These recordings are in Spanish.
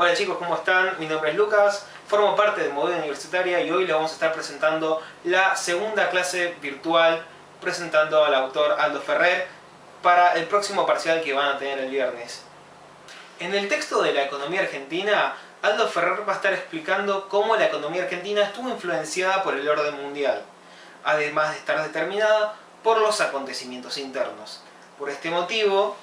Hola chicos, ¿cómo están? Mi nombre es Lucas, formo parte de Movida Universitaria y hoy les vamos a estar presentando la segunda clase virtual presentando al autor Aldo Ferrer para el próximo parcial que van a tener el viernes. En el texto de la economía argentina, Aldo Ferrer va a estar explicando cómo la economía argentina estuvo influenciada por el orden mundial, además de estar determinada por los acontecimientos internos. Por este motivo,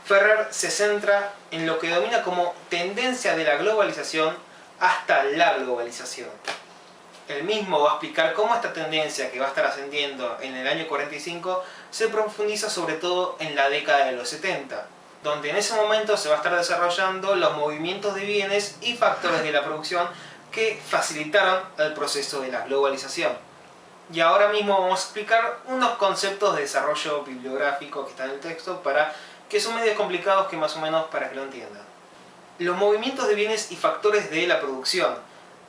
Ferrer se centra en lo que domina como tendencia de la globalización hasta la globalización. Él mismo va a explicar cómo esta tendencia, que va a estar ascendiendo en el año 45, se profundiza sobre todo en la década de los 70, donde en ese momento se va a estar desarrollando los movimientos de bienes y factores de la producción que facilitaron el proceso de la globalización. Y ahora mismo vamos a explicar unos conceptos de desarrollo bibliográfico que están en el texto, que son medios complicados que más o menos para que lo entiendan. Los movimientos de bienes y factores de la producción.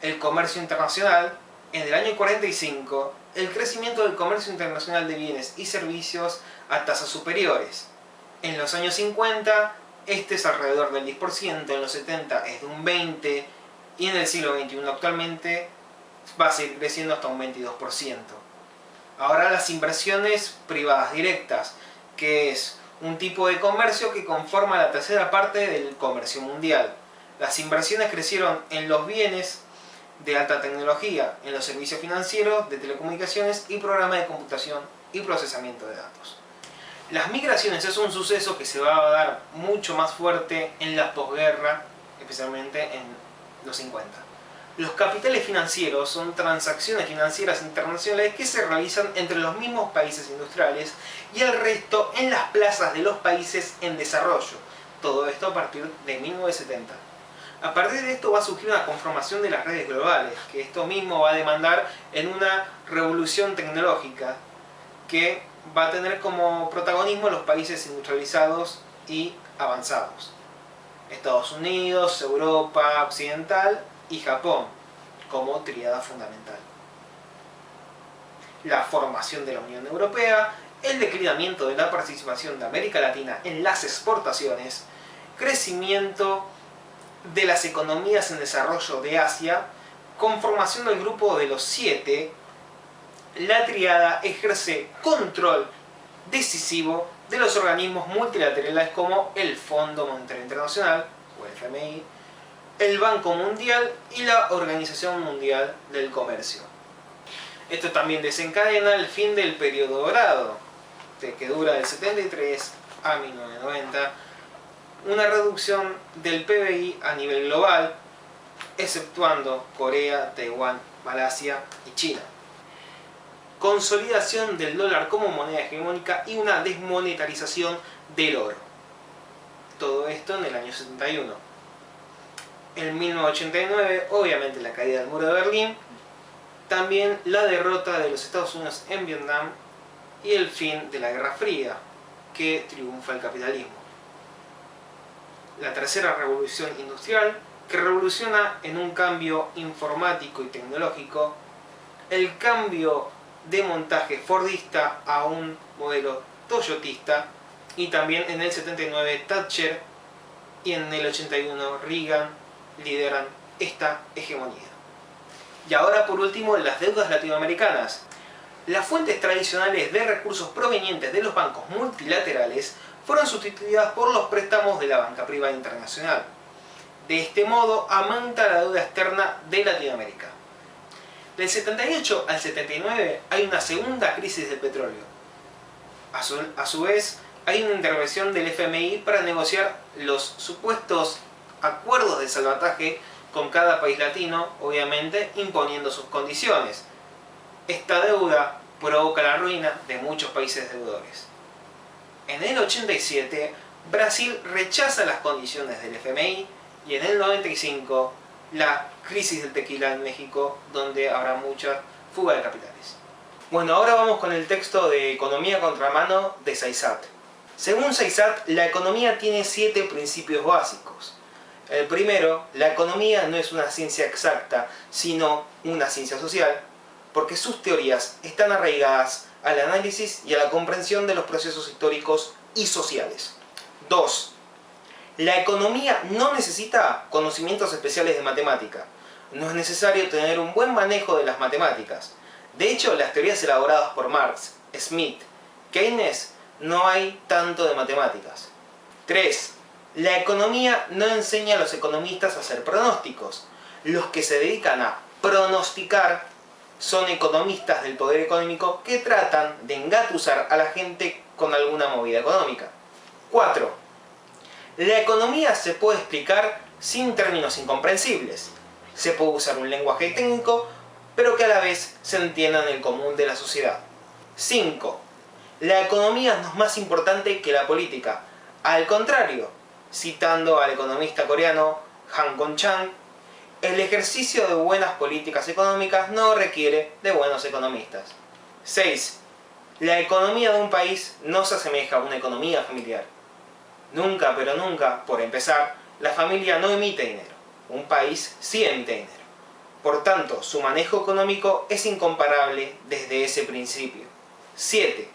El comercio internacional. En el año 45, el crecimiento del comercio internacional de bienes y servicios a tasas superiores. En los años 50, este es alrededor del 10%, en los 70 es de un 20%, y en el siglo XXI actualmente va a seguir creciendo hasta un 22%. Ahora las inversiones privadas directas, que es un tipo de comercio que conforma la tercera parte del comercio mundial. Las inversiones crecieron en los bienes de alta tecnología, en los servicios financieros, de telecomunicaciones y programas de computación y procesamiento de datos. Las migraciones es un suceso que se va a dar mucho más fuerte en la posguerra, especialmente en los 50. Los capitales financieros son transacciones financieras internacionales que se realizan entre los mismos países industriales y el resto en las plazas de los países en desarrollo. Todo esto a partir de 1970. A partir de esto va a surgir una conformación de las redes globales, que esto mismo va a demandar en una revolución tecnológica que va a tener como protagonismo los países industrializados y avanzados. Estados Unidos, Europa Occidental y Japón como tríada fundamental. La formación de la Unión Europea, el declinamiento de la participación de América Latina en las exportaciones, crecimiento de las economías en desarrollo de Asia, conformación del grupo de los 7, la tríada ejerce control decisivo de los organismos multilaterales como el Fondo Monetario Internacional, o el FMI, el Banco Mundial y la Organización Mundial del Comercio. Esto también desencadena el fin del periodo dorado, que dura del 73 a 1990, una reducción del PBI a nivel global, exceptuando Corea, Taiwán, Malasia y China. Consolidación del dólar como moneda hegemónica y una desmonetarización del oro. Todo esto en el año 71. En 1989, obviamente la caída del muro de Berlín, también la derrota de los Estados Unidos en Vietnam y el fin de la Guerra Fría, que triunfa el capitalismo. La tercera revolución industrial, que revoluciona en un cambio informático y tecnológico, el cambio de montaje fordista a un modelo toyotista, y también en el 79 Thatcher y en el 81 Reagan lideran esta hegemonía. Y ahora por último las deudas latinoamericanas. Las fuentes tradicionales de recursos provenientes de los bancos multilaterales fueron sustituidas por los préstamos de la banca privada internacional. De este modo aumenta la deuda externa de Latinoamérica. Del 78 al 79 hay una segunda crisis del petróleo. A su vez, hay una intervención del FMI para negociar los supuestos acuerdos de salvataje con cada país latino, obviamente imponiendo sus condiciones. Esta deuda provoca la ruina de muchos países deudores. En el 87, Brasil rechaza las condiciones del FMI y en el 95, la crisis del tequila en México, donde habrá mucha fuga de capitales. Bueno, ahora vamos con el texto de Economía Contramano de Ceysat. Según Ceysat, la economía tiene 7 principios básicos. El primero, la economía no es una ciencia exacta, sino una ciencia social, porque sus teorías están arraigadas al análisis y a la comprensión de los procesos históricos y sociales. 2. La economía no necesita conocimientos especiales de matemática. No es necesario tener un buen manejo de las matemáticas. De hecho, las teorías elaboradas por Marx, Smith, Keynes, no hay tanto de matemáticas. 3. La economía no enseña a los economistas a hacer pronósticos. Los que se dedican a pronosticar son economistas del poder económico que tratan de engatusar a la gente con alguna movida económica. 4. La economía se puede explicar sin términos incomprensibles. Se puede usar un lenguaje técnico, pero que a la vez se entienda en el común de la sociedad. 5. La economía no es más importante que la política. Al contrario, citando al economista coreano Han Kong-chang, el ejercicio de buenas políticas económicas no requiere de buenos economistas. 6. La economía de un país no se asemeja a una economía familiar. Nunca, pero nunca, por empezar, la familia no emite dinero. Un país sí emite dinero. Por tanto, su manejo económico es incomparable desde ese principio. 7.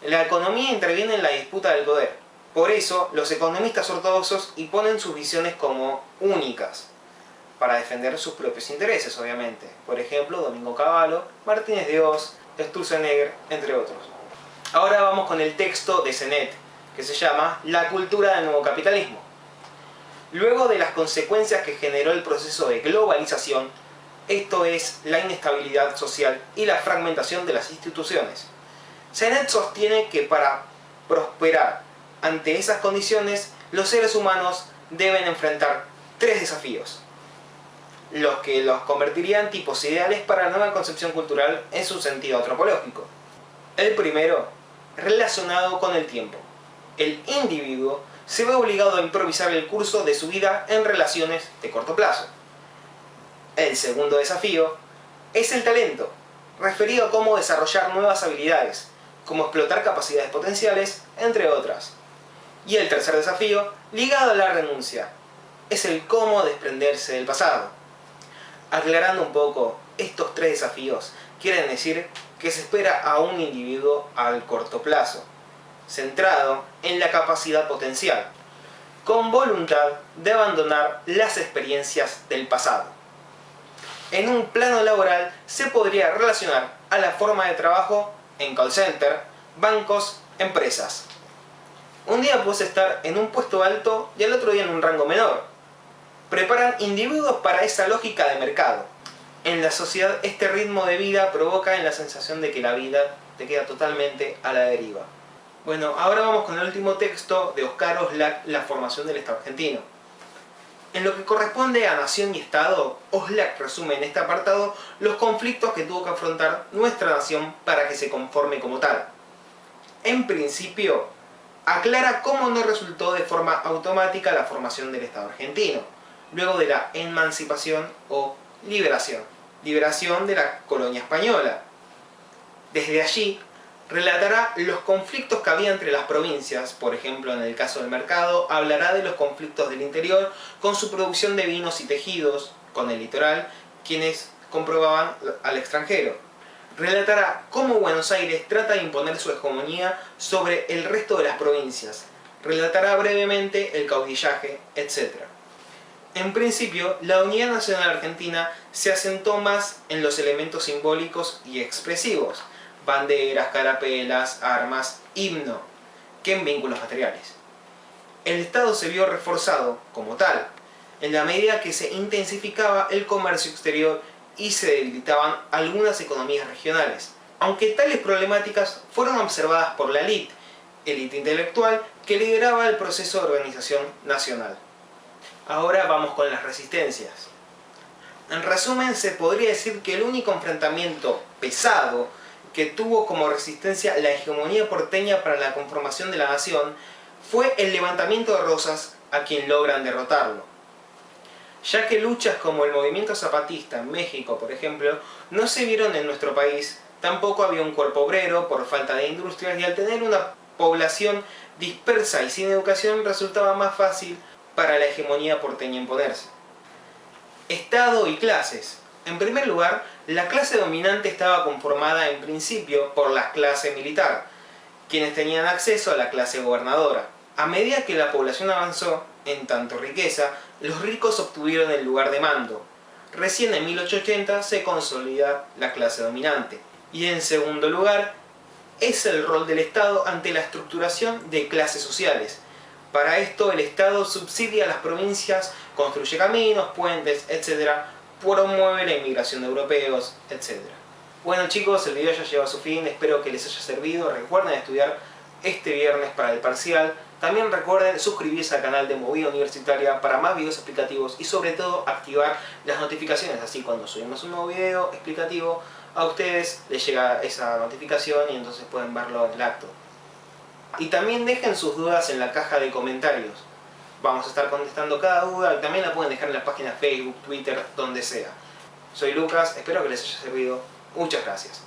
La economía interviene en la disputa del poder. Por eso, los economistas ortodoxos imponen sus visiones como únicas, para defender sus propios intereses, obviamente. Por ejemplo, Domingo Cavallo, Martínez de Oz, Sturzenegger, entre otros. Ahora vamos con el texto de Sennett, que se llama La cultura del nuevo capitalismo. Luego de las consecuencias que generó el proceso de globalización, esto es, la inestabilidad social y la fragmentación de las instituciones, Sennett sostiene que para prosperar ante esas condiciones, los seres humanos deben enfrentar 3 desafíos, los que los convertirían en tipos ideales para la nueva concepción cultural en su sentido antropológico. El primero, relacionado con el tiempo. El individuo se ve obligado a improvisar el curso de su vida en relaciones de corto plazo. El segundo desafío es el talento, referido a cómo desarrollar nuevas habilidades, cómo explotar capacidades potenciales, entre otras. Y el tercer desafío, ligado a la renuncia, es el cómo desprenderse del pasado. Aclarando un poco, estos 3 desafíos quieren decir que se espera a un individuo al corto plazo, centrado en la capacidad potencial, con voluntad de abandonar las experiencias del pasado. En un plano laboral se podría relacionar a la forma de trabajo en call center, bancos, empresas. Un día puedes estar en un puesto alto y al otro día en un rango menor. Preparan individuos para esa lógica de mercado. En la sociedad este ritmo de vida provoca la sensación de que la vida te queda totalmente a la deriva. Bueno, ahora vamos con el último texto de Oscar Oslak, La formación del Estado argentino. En lo que corresponde a nación y Estado, Oslak resume en este apartado los conflictos que tuvo que afrontar nuestra nación para que se conforme como tal. En principio, aclara cómo no resultó de forma automática la formación del Estado argentino, luego de la emancipación o liberación de la colonia española. Desde allí, relatará los conflictos que había entre las provincias, por ejemplo en el caso del mercado, hablará de los conflictos del interior con su producción de vinos y tejidos, con el litoral, quienes comprobaban al extranjero. Relatará cómo Buenos Aires trata de imponer su hegemonía sobre el resto de las provincias. Relatará brevemente el caudillaje, etc. En principio, la unidad nacional argentina se asentó más en los elementos simbólicos y expresivos, banderas, carapelas, armas, himno, que en vínculos materiales. El Estado se vio reforzado, como tal, en la medida que se intensificaba el comercio exterior y se debilitaban algunas economías regionales, aunque tales problemáticas fueron observadas por la élite intelectual que lideraba el proceso de organización nacional. Ahora vamos con las resistencias. En resumen, se podría decir que el único enfrentamiento pesado que tuvo como resistencia la hegemonía porteña para la conformación de la nación fue el levantamiento de Rosas, a quien logran derrotarlo. Ya que luchas como el movimiento zapatista en México, por ejemplo, no se vieron en nuestro país, tampoco había un cuerpo obrero por falta de industrias y al tener una población dispersa y sin educación resultaba más fácil para la hegemonía porteña imponerse. Estado y clases. En primer lugar, la clase dominante estaba conformada en principio por la clase militar, quienes tenían acceso a la clase gobernadora. A medida que la población avanzó, en tanto riqueza, los ricos obtuvieron el lugar de mando. Recién en 1880 se consolida la clase dominante. Y en segundo lugar, es el rol del Estado ante la estructuración de clases sociales. Para esto el Estado subsidia a las provincias, construye caminos, puentes, etc. Promueve la inmigración de europeos, etc. Bueno chicos, el video ya llegó a su fin, espero que les haya servido. Recuerden estudiar este viernes para el parcial. También recuerden suscribirse al canal de Movida Universitaria para más videos explicativos y sobre todo activar las notificaciones, así cuando subimos un nuevo video explicativo a ustedes les llega esa notificación y entonces pueden verlo en el acto. Y también dejen sus dudas en la caja de comentarios. Vamos a estar contestando cada duda y también la pueden dejar en la página Facebook, Twitter, donde sea. Soy Lucas, espero que les haya servido. Muchas gracias.